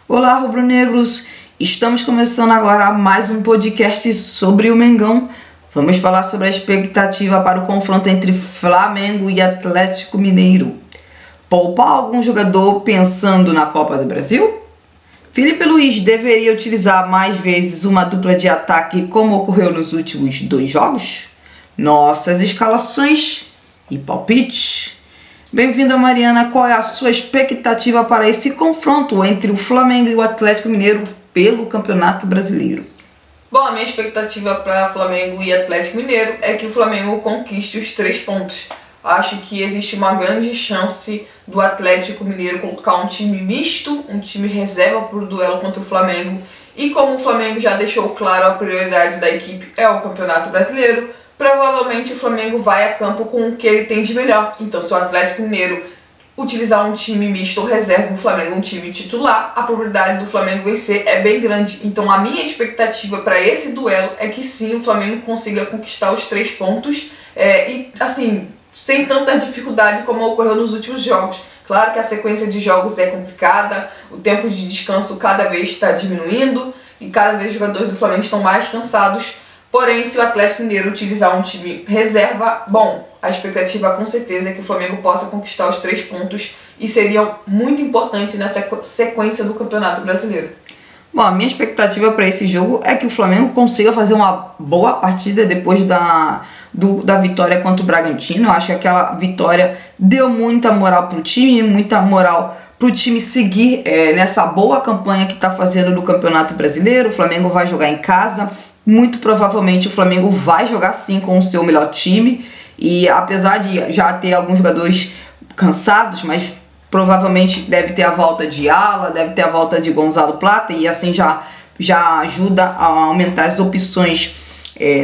Olá, rubro-negros! Estamos começando agora mais um podcast sobre o Mengão. Vamos falar sobre a expectativa para o confronto entre Flamengo e Atlético Mineiro. Poupar algum jogador pensando na Copa do Brasil? Felipe Luiz deveria utilizar mais vezes uma dupla de ataque como ocorreu nos últimos 2 jogos? Nossas escalações e palpites. Bem-vinda, Mariana. Qual é a sua expectativa para esse confronto entre o Flamengo e o Atlético Mineiro pelo Campeonato Brasileiro? Bom, a minha expectativa para Flamengo e Atlético Mineiro é que o Flamengo conquiste os 3 pontos. Acho que existe uma grande chance do Atlético Mineiro colocar um time misto, um time reserva para o duelo contra o Flamengo. E como o Flamengo já deixou claro, a prioridade da equipe é o Campeonato Brasileiro, provavelmente o Flamengo vai a campo com o que ele tem de melhor. Então, se o Atlético Mineiro utilizar um time misto ou reserva, o Flamengo um time titular, a probabilidade do Flamengo vencer é bem grande. Então, a minha expectativa para esse duelo é que sim, o Flamengo consiga conquistar os 3 pontos e, assim, sem tanta dificuldade como ocorreu nos últimos jogos. Claro que a sequência de jogos é complicada, o tempo de descanso cada vez está diminuindo e cada vez os jogadores do Flamengo estão mais cansados. Porém, se o Atlético Mineiro utilizar um time reserva, bom, a expectativa com certeza é que o Flamengo possa conquistar os 3 pontos e seriam muito importantes nessa sequência do Campeonato Brasileiro. Bom, a minha expectativa para esse jogo é que o Flamengo consiga fazer uma boa partida depois da vitória contra o Bragantino. Eu acho que aquela vitória deu muita moral para o time, muita moral para o time seguir nessa boa campanha que está fazendo no Campeonato Brasileiro. O Flamengo vai jogar em casa. Muito provavelmente o Flamengo vai jogar sim com o seu melhor time. E apesar de já ter alguns jogadores cansados, mas provavelmente deve ter a volta de Ala, deve ter a volta de Gonzalo Plata, e assim já ajuda a aumentar as opções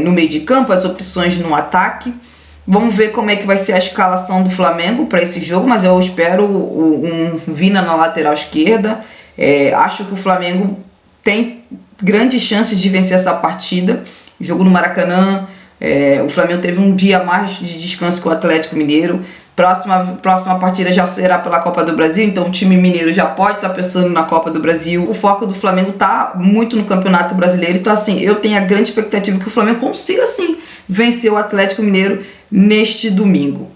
no meio de campo, as opções no ataque. Vamos ver como é que vai ser a escalação do Flamengo para esse jogo, mas eu espero um Vina na lateral esquerda. Acho que o Flamengo tem grandes chances de vencer essa partida. Jogo no Maracanã, o Flamengo teve um dia mais de descanso que o Atlético Mineiro. Próxima partida já será pela Copa do Brasil, então o time mineiro já pode estar pensando na Copa do Brasil. O foco do Flamengo está muito no Campeonato Brasileiro, então assim, eu tenho a grande expectativa que o Flamengo consiga sim vencer o Atlético Mineiro neste domingo.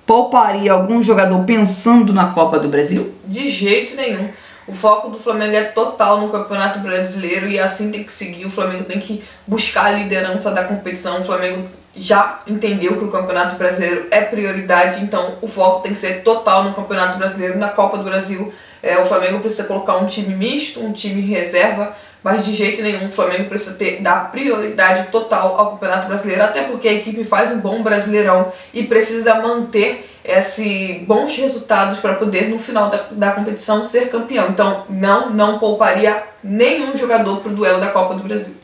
Pouparia algum jogador pensando na Copa do Brasil? De jeito nenhum. O foco do Flamengo é total no Campeonato Brasileiro e assim tem que seguir. O Flamengo tem que buscar a liderança da competição. O Flamengo já entendeu que o Campeonato Brasileiro é prioridade, então o foco tem que ser total no Campeonato Brasileiro. Na Copa do Brasil, o Flamengo precisa colocar um time misto, um time reserva, mas de jeito nenhum o Flamengo precisa dar prioridade total ao Campeonato Brasileiro, até porque a equipe faz um bom Brasileirão e precisa manter esses bons resultados para poder no final da competição ser campeão. Então não pouparia nenhum jogador para o duelo da Copa do Brasil.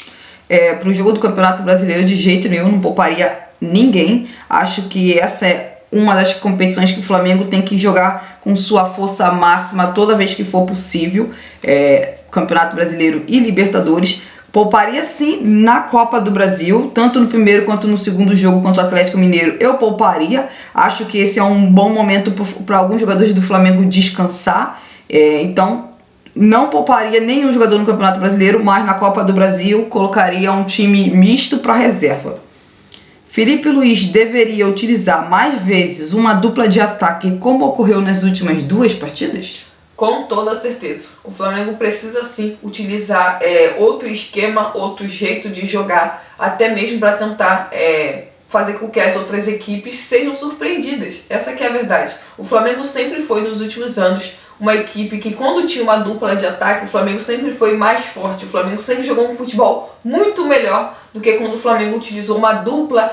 Para o jogo do Campeonato Brasileiro, de jeito nenhum, não pouparia ninguém. Acho que essa é uma das competições que o Flamengo tem que jogar com sua força máxima toda vez que for possível. Campeonato Brasileiro e Libertadores. Pouparia sim na Copa do Brasil, tanto no primeiro quanto no segundo jogo contra o Atlético Mineiro. Eu pouparia. Acho que esse é um bom momento para alguns jogadores do Flamengo descansar. Então, não pouparia nenhum jogador no Campeonato Brasileiro, mas na Copa do Brasil colocaria um time misto para reserva. Felipe Luiz deveria utilizar mais vezes uma dupla de ataque como ocorreu nas últimas 2 partidas? Com toda certeza. O Flamengo precisa sim utilizar outro esquema, outro jeito de jogar, até mesmo para tentar fazer com que as outras equipes sejam surpreendidas. Essa que é a verdade. O Flamengo sempre foi, nos últimos anos, uma equipe que, quando tinha uma dupla de ataque, o Flamengo sempre foi mais forte. O Flamengo sempre jogou um futebol muito melhor do que quando o Flamengo utilizou uma dupla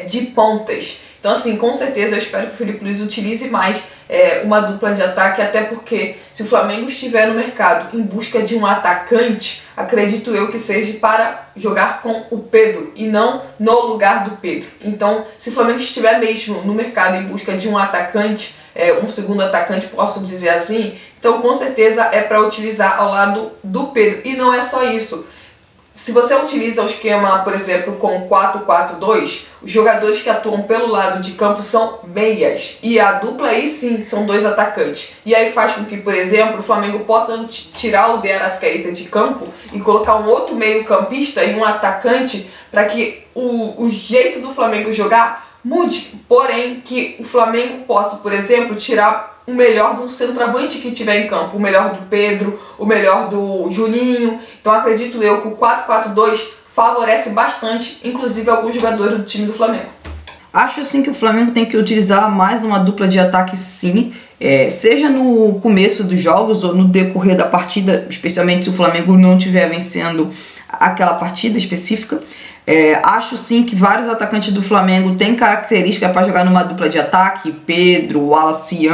de pontas. Então, assim, com certeza eu espero que o Felipe Luiz utilize mais uma dupla de ataque, até porque se o Flamengo estiver no mercado em busca de um atacante, acredito eu que seja para jogar com o Pedro e não no lugar do Pedro. Então, se o Flamengo estiver mesmo no mercado em busca de um atacante, um segundo atacante, posso dizer assim, então com certeza é para utilizar ao lado do Pedro. E não é só isso. Se você utiliza o esquema, por exemplo, com 4-4-2, os jogadores que atuam pelo lado de campo são meias. E a dupla aí sim são dois atacantes. E aí faz com que, por exemplo, o Flamengo possa tirar o De Arrascaeta de campo e colocar um outro meio campista e um atacante para que o jeito do Flamengo jogar mude. Porém, que o Flamengo possa, por exemplo, tirar o melhor do centroavante que tiver em campo, o melhor do Pedro, o melhor do Juninho. Então acredito eu que o 4-4-2 favorece bastante, inclusive alguns jogadores do time do Flamengo. Acho sim que o Flamengo tem que utilizar mais uma dupla de ataque sim, seja no começo dos jogos ou no decorrer da partida, especialmente se o Flamengo não estiver vencendo aquela partida específica. Acho sim que vários atacantes do Flamengo têm característica para jogar numa dupla de ataque. Pedro, Wallace,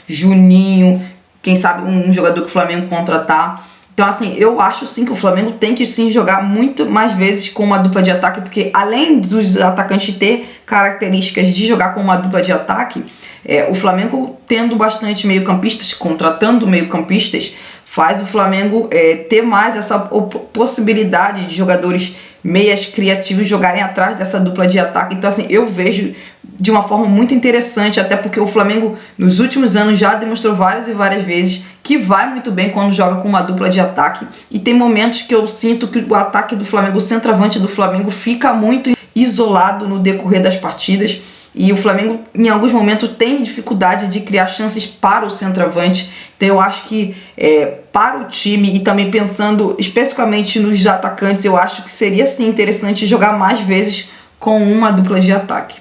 Juninho, quem sabe um jogador que o Flamengo contratar. Então assim, eu acho sim que o Flamengo tem que sim jogar muito mais vezes com uma dupla de ataque, porque além dos atacantes ter características de jogar com uma dupla de ataque, o Flamengo tendo bastante meio-campistas, contratando meio-campistas, faz o Flamengo ter mais essa possibilidade de jogadores meias criativos jogarem atrás dessa dupla de ataque. Então assim, eu vejo de uma forma muito interessante, até porque o Flamengo nos últimos anos já demonstrou várias e várias vezes que vai muito bem quando joga com uma dupla de ataque, e tem momentos que eu sinto que o ataque do Flamengo, o centroavante do Flamengo fica muito isolado no decorrer das partidas, e o Flamengo em alguns momentos tem dificuldade de criar chances para o centroavante. Então eu acho que para o time, e também pensando especificamente nos atacantes, eu acho que seria sim interessante jogar mais vezes com uma dupla de ataque.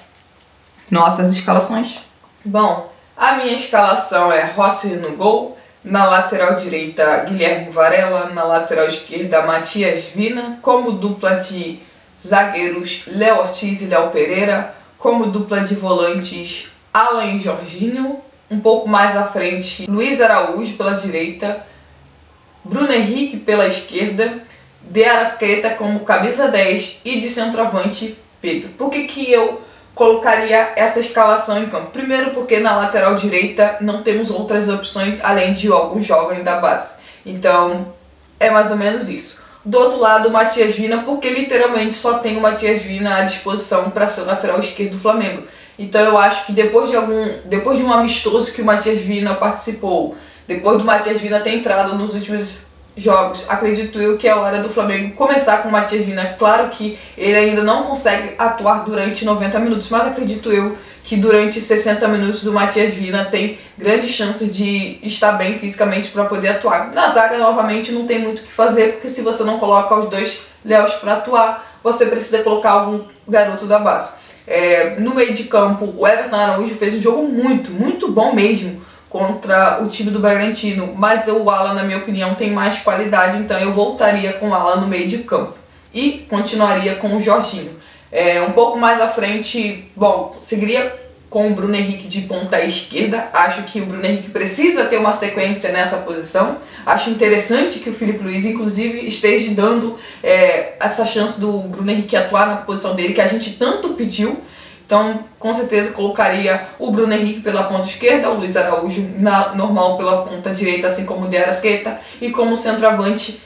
Nossas escalações? Bom, a minha escalação é Rossi no gol, na lateral direita Guilherme Varela, na lateral esquerda Matias Vina, como dupla de zagueiros Léo Ortiz e Léo Pereira, como dupla de volantes Alan e Jorginho, um pouco mais à frente Luiz Araújo pela direita, Bruno Henrique pela esquerda, De Arrascaeta como camisa 10 e de centroavante Pedro. Por que eu colocaria essa escalação em campo? Primeiro porque na lateral direita não temos outras opções além de alguns jovens da base. Então é mais ou menos isso. Do outro lado, o Matias Vina, porque literalmente só tem o Matias Vina à disposição para ser o lateral esquerdo do Flamengo. Então eu acho que depois de um amistoso que o Matias Vina participou, depois do Matias Vina ter entrado nos últimos jogos, acredito eu que é hora do Flamengo começar com o Matias Vina. Claro que ele ainda não consegue atuar durante 90 minutos, mas acredito eu que durante 60 minutos o Matias Vina tem grandes chances de estar bem fisicamente para poder atuar. Na zaga, novamente, não tem muito o que fazer, porque se você não coloca os dois Léos para atuar, você precisa colocar algum garoto da base. No meio de campo, o Everton Araújo fez um jogo muito, muito bom mesmo contra o time do Bragantino, mas o Alan, na minha opinião, tem mais qualidade, então eu voltaria com o Alan no meio de campo e continuaria com o Jorginho. Um pouco mais à frente, seguiria com o Bruno Henrique de ponta esquerda. Acho que o Bruno Henrique precisa ter uma sequência nessa posição. Acho interessante que o Filipe Luiz, inclusive, esteja dando essa chance do Bruno Henrique atuar na posição dele, que a gente tanto pediu. Então, com certeza, colocaria o Bruno Henrique pela ponta esquerda, o Luiz Araújo normal pela ponta direita, assim como o De Arrascaeta, e como centroavante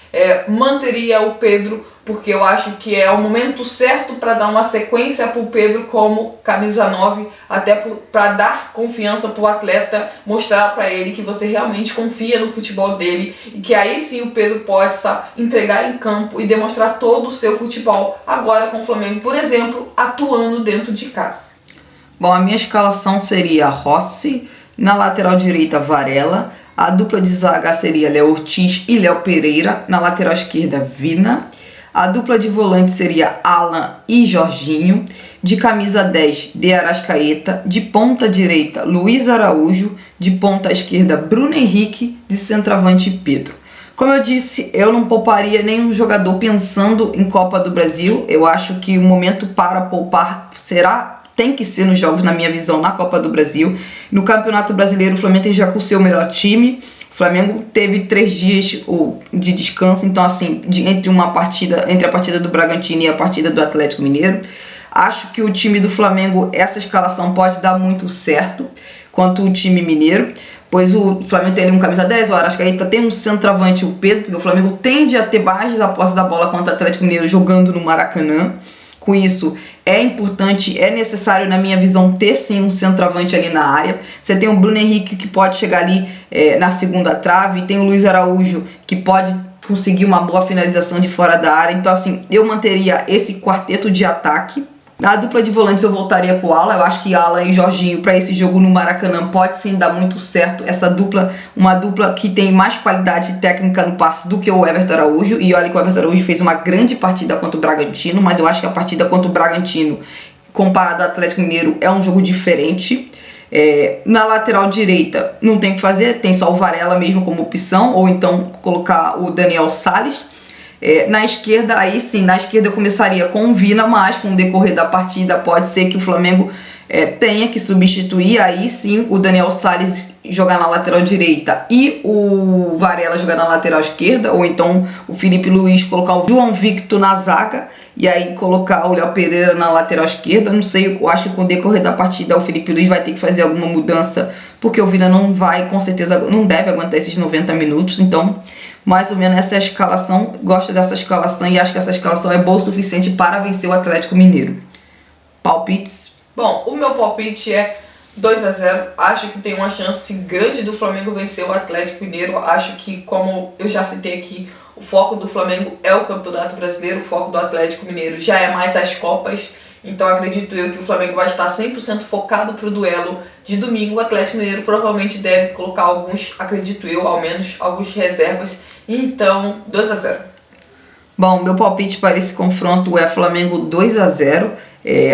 manteria o Pedro, porque eu acho que é o momento certo para dar uma sequência para o Pedro como camisa 9, até para dar confiança para o atleta, mostrar para ele que você realmente confia no futebol dele, e que aí sim o Pedro possa entregar em campo e demonstrar todo o seu futebol, agora com o Flamengo, por exemplo, atuando dentro de casa. Bom, a minha escalação seria Rossi, na lateral direita Varela, a dupla de zaga seria Léo Ortiz e Léo Pereira, na lateral esquerda Vina, a dupla de volante seria Alan e Jorginho, de camisa 10 De Arrascaeta, de ponta direita Luiz Araújo, de ponta esquerda Bruno Henrique, de centroavante Pedro. Como eu disse, eu não pouparia nenhum jogador pensando em Copa do Brasil. Eu acho que o momento para poupar tem que ser nos jogos, na minha visão, na Copa do Brasil. No Campeonato Brasileiro, o Flamengo tem já com o seu melhor time. O Flamengo teve 3 dias de descanso, então assim, entre a partida do Bragantino e a partida do Atlético Mineiro. Acho que o time do Flamengo, essa escalação pode dar muito certo. quanto o time mineiro, pois o Flamengo tem ali um camisa 10, o Arrascaeta tem um centroavante, o Pedro, porque o Flamengo tende a ter mais a posse da bola contra o Atlético Mineiro jogando no Maracanã. Com isso, é importante, é necessário, na minha visão, ter sim um centroavante ali na área. Você tem o Bruno Henrique, que pode chegar ali na segunda trave, tem o Luiz Araújo, que pode conseguir uma boa finalização de fora da área. Então, assim, eu manteria esse quarteto de ataque. Na dupla de volantes eu voltaria com o Alan. Eu acho que Alan e Jorginho para esse jogo no Maracanã pode sim dar muito certo. Essa dupla, uma dupla que tem mais qualidade técnica no passe do que o Everton Araújo. E olha que o Everton Araújo fez uma grande partida contra o Bragantino, mas eu acho que a partida contra o Bragantino, comparado ao Atlético Mineiro, é um jogo diferente. Na lateral direita não tem o que fazer, tem só o Varela mesmo como opção, ou então colocar o Daniel Sales. Na esquerda, aí sim, na esquerda eu começaria com o Vina, mas com o decorrer da partida pode ser que o Flamengo tenha que substituir, aí sim o Daniel Sales jogar na lateral direita e o Varela jogar na lateral esquerda, ou então o Felipe Luiz colocar o João Victor na zaga e aí colocar o Léo Pereira na lateral esquerda. Não sei, eu acho que com o decorrer da partida o Felipe Luiz vai ter que fazer alguma mudança, porque o Vina não vai, com certeza, não deve aguentar esses 90 minutos, então mais ou menos essa é a escalação. Gosto dessa escalação e acho que essa escalação é boa o suficiente para vencer o Atlético Mineiro. Palpites? Bom, o meu palpite é 2-0. Acho que tem uma chance grande do Flamengo vencer o Atlético Mineiro. Acho que, como eu já citei aqui, o foco do Flamengo é o Campeonato Brasileiro, o foco do Atlético Mineiro já é mais as Copas. Então acredito eu que o Flamengo vai estar 100% focado para o duelo de domingo. O Atlético Mineiro provavelmente deve colocar alguns, acredito eu, ao menos, alguns reservas. Então, 2-0. Bom, meu palpite para esse confronto é Flamengo 2-0.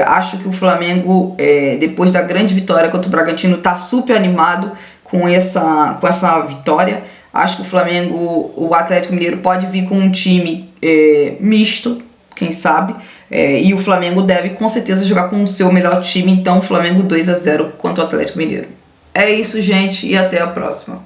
Acho que o Flamengo, depois da grande vitória contra o Bragantino, está super animado com essa vitória. Acho que o Atlético Mineiro pode vir com um time misto, quem sabe, e o Flamengo deve com certeza jogar com o seu melhor time. Então, Flamengo 2-0 contra o Atlético Mineiro. É isso, gente, e até a próxima.